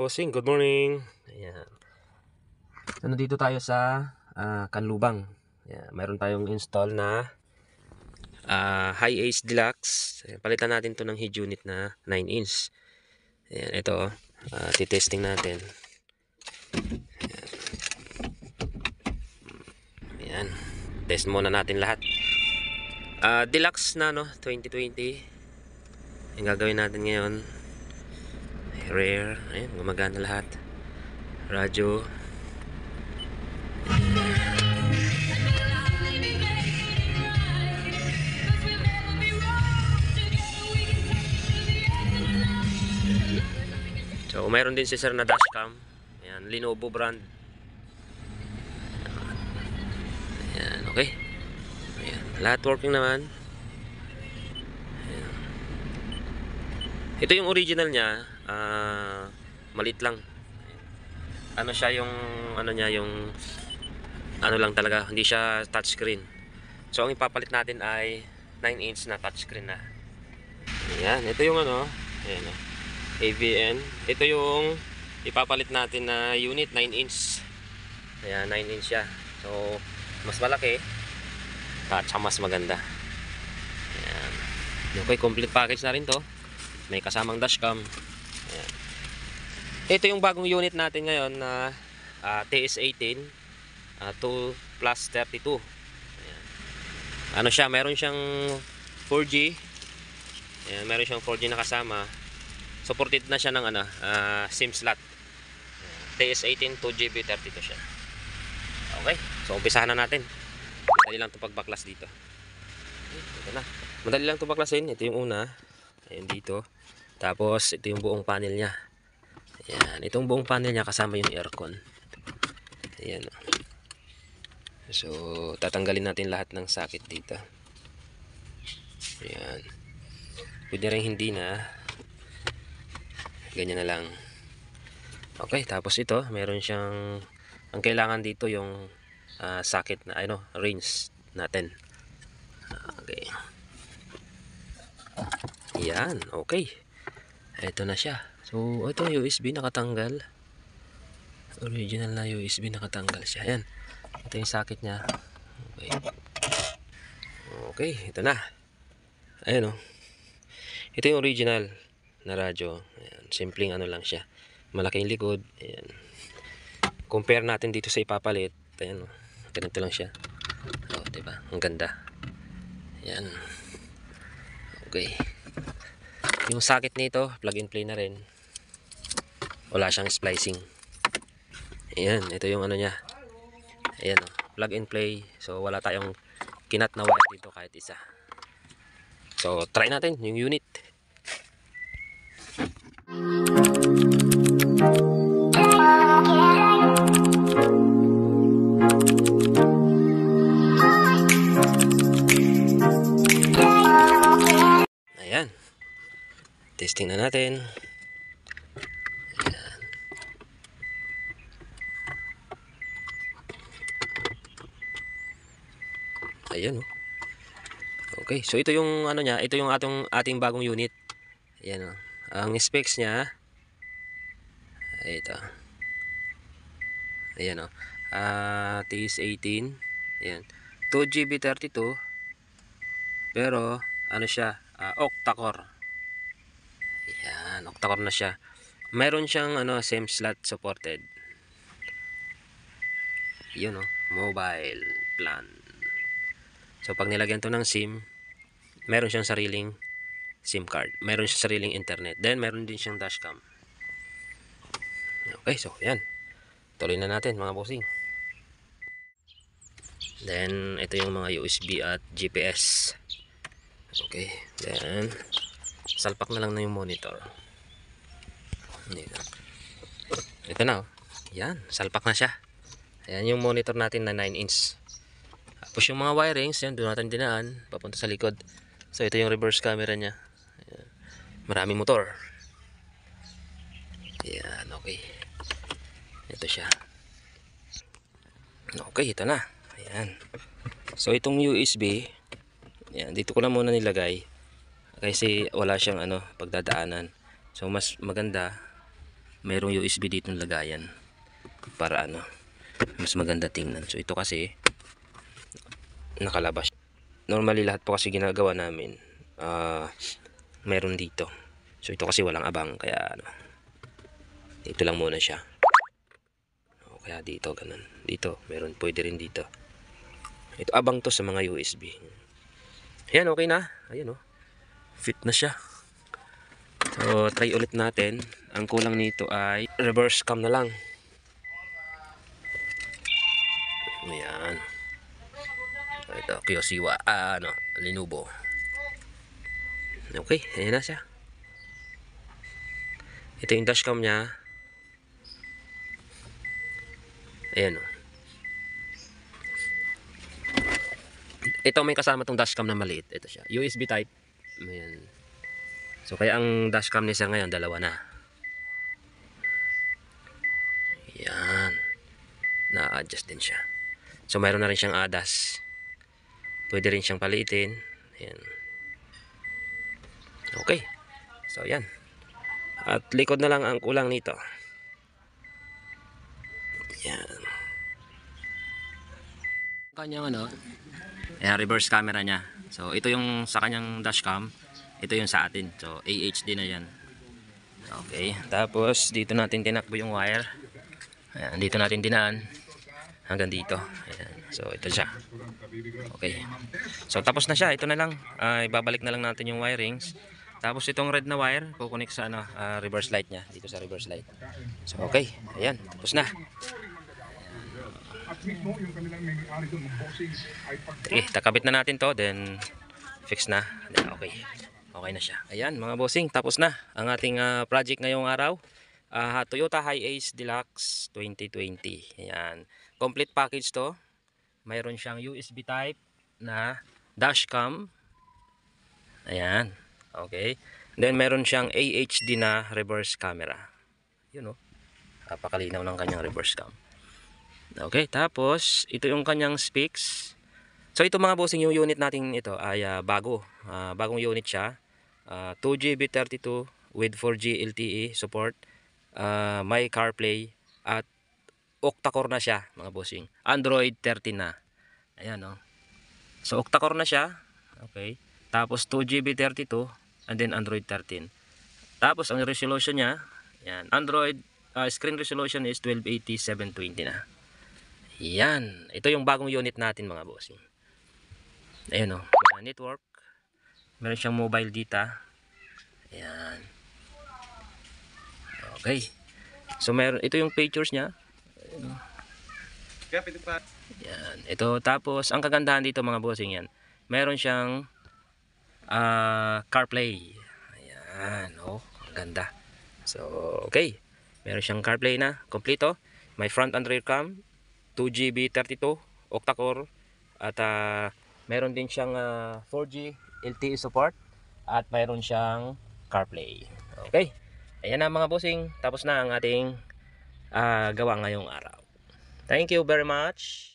bossing, good morning. Ayan. So, nandito tayo sa Kanlubang. Ayan. Mayroon tayong install na Hi-Ace Deluxe. Ayan. Palitan natin to ng head unit na 9-inch. Ayan, ito. Titesting natin. Ayan. Ayan. Test muna natin lahat. Deluxe na, no? 2020. Yung gagawin natin ngayon. Rare. Ayan, gumagana lahat. Radyo. So, mayroon din si sir na dashcam. Ayan, Lenovo brand. Ayan, okay. Ayan, lahat working naman. Ayan. Ito yung original niya. Maliit lang. Ano siya yung ano niya, yung ano lang talaga, hindi siya touchscreen. So, ang ipapalit natin ay 9-inch na touchscreen na. Ayan, ito yung ano. Ayan, AVN. Ito yung ipapalit natin na unit, 9-inch. Ayan, 9-inch siya. So, mas malaki at mas maganda. Ayan. Okay, complete package na rin to. May kasamang dashcam. Ayan. Ito yung bagong unit natin ngayon na TS18 2+32. Ayan. Ano siya, meron siyang 4G. Ayan, meron siyang 4G na kasama. Supported na siya ng SIM slot. TS18 2GB 32 siya. Okay, so umpisahan na natin. Madali lang ito pagbaklas dito. Ito na. Madali lang ito baklasin. Ito yung una. Ayan dito. Tapos ito yung buong panel niya. Ayan, itong buong panel niya kasama yung aircon. Ayan. So, tatanggalin natin lahat ng socket dito. Ayan. Pwede rin hindi na. Ganyan na lang. Okay, tapos ito, meron siyang, ang kailangan dito yung socket na range natin. Okay. Yan, okay. Ito na siya. So, ito USB nakatanggal. Original na USB nakatanggal siya. Ayan. Ito yung socket niya. Okay. Okay, ito na. Ayan o. Ito yung original na radyo. Ayan, simpleng ano lang siya. Malaking likod. Ayan. Compare natin dito sa ipapalit. Ayan o. Ganito lang siya. O, diba? Ang ganda. Ayan. Okay. Yung socket nito, plug and play na rin. Wala siyang splicing. Ayan, ito yung ano niya. Ayan o, plug and play. So, wala tayong kinat na wire dito kahit isa. So, try natin yung unit. Ayan. Testing na natin. Ayan. Ayan oh. Okay, so ito yung ano niya, ito yung ating bagong unit. Ayan oh. Ang specs niya ito. Ayan oh. TS18. Ayan. 2GB 32. Pero ano siya, octa-core. Ayan, octa-core na siya. Meron siyang SIM slot supported. Yun oh, mobile plan. So pag nilagyan to ng SIM, meron siyang sariling SIM card. Meron siyang sariling internet. Then meron din siyang dashcam. Okay, so yan. Tuloy na natin mga bossing. Then ito yung mga USB at GPS. Okay, then salpak na lang na yung monitor. Ito na oh. Yan, salpak na siya. Ayan yung monitor natin na 9-inch. Tapos yung mga wirings, yan, doon natin dinaan papunta sa likod. So ito yung reverse camera niya. Ayan. Maraming motor. Ayan, okay. Ito siya. Okay, ito na. Ayan. So itong USB, ayan, dito ko na muna nilagay kasi wala siyang pagdadaanan. So mas maganda mayroong USB dito ng lagayan para ano, mas maganda tingnan. So ito kasi nakalabas. Normally lahat po kasi ginagawa namin mayroon dito. So ito kasi walang abang, kaya ano, dito lang muna siya. O kaya dito ganun. Dito meron, pwede rin dito. Ito abang to sa mga USB. Ayan, okay na. Ayan, oh, fit na siya. So try ulit natin. Ang kulang nito ay reverse cam na lang. Ayan. Ito, Kyoshiwa, ano, Lenovo. Okay, ayan na siya. Ito yung dashcam niya. Ayan, oh. Ito may kasama tong dashcam na maliit. Ito siya, USB type. Ayan. So kaya ang dashcam niya sa ngayon, dalawa na. Ayan. Na-adjust din siya. So mayroon na rin siyang ADAS. Pwede rin siyang paliitin. Ayan. Okay. So ayan. At likod na lang ang kulang nito. Ayan. Kanyang ano, ayan, reverse camera niya. So ito yung sa kanyang dashcam, ito yung sa atin. So AHD na yan. Okay, tapos dito natin tinakbo yung wire. Ayan, dito natin dinaan hanggang dito. Ayan. So ito siya. Okay. So tapos na siya. Ito na lang. Ibabalik na lang natin yung wirings. Tapos itong red na wire, kukunik sa ano, reverse light niya. Dito sa reverse light. So okay. Ayan, tapos na. Okay, takabit na natin to, then fix na. Then, okay. Okay na siya. Ayan mga bossing, tapos na ang ating project ngayong araw. Toyota Hiace Deluxe 2020. Ayan. Complete package to. Mayroon siyang USB type na dashcam. Ayan. Okay. Then meron siyang AHD na reverse camera. Yun, oh. Napakalinaw ng kanyang reverse cam. Okay, tapos ito yung kanyang specs. So ito mga bossing, yung unit natin ito ay bagong unit siya. 2GB 32 with 4G LTE support. May CarPlay at octa-core na siya mga bossing. Android 13 na. Ayan, oh. So octa-core na siya. Okay. Tapos 2GB 32 and then Android 13. Tapos ang resolution niya, ayan, Android screen resolution is 1280 720 na. Yan. Ito yung bagong unit natin mga bossing. Ayan, o. Network. Meron siyang mobile data. Ayan. Okay. So meron, ito yung features niya. Ayan, o. Yan. Ito, tapos ang kagandahan dito mga bossing, yan, meron siyang CarPlay. Ayan, o. Ang ganda. So, okay. Meron siyang CarPlay na. Kompleto. May front and rear cam. 2GB 32 octa-core at meron din siyang 4G LTE support at meron siyang CarPlay. Okay, ayan na mga bossing, tapos na ang ating gawa ngayong araw. Thank you very much.